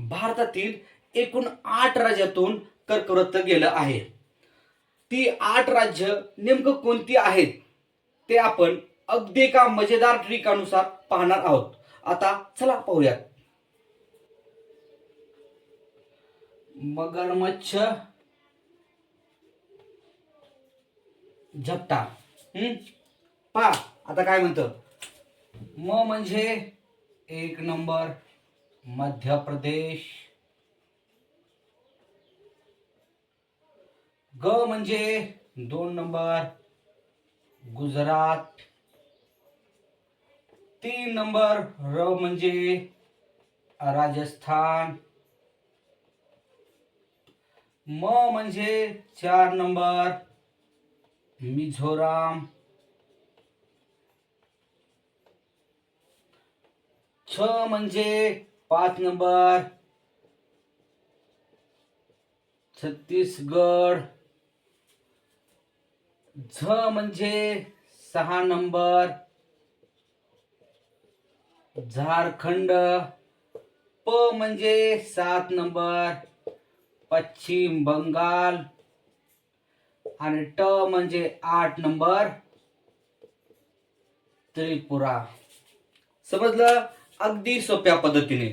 भारतातील एकूण 8 राज्यातून कर्कवृत्त गेलं आहे. ती 8 राज्य नेमकं कोणती आहेत ते आपण अगदी एका मजेदार ट्रिकानुसार पाहणार आहोत. आता चला पाहूयात. मगरमच्छ झपटा. पहा आता काय म्हणतं. म म्हणजे 1 नंबर मध्य प्रदेश. ग म्हणजे 2 नंबर गुजरात. 3 नंबर र म्हणजे राजस्थान. म म्हणजे 4 नंबर मिझोराम. छ म्हणजे 5 नंबर छत्तीसगड. झ म्हणजे 6 नंबर झारखंड. प म्हणजे 7 नंबर पश्चिम बंगाल. आणि ट म्हणजे 8 नंबर त्रिपुरा. समजलं? अगदी सोप्या पद्धतीने.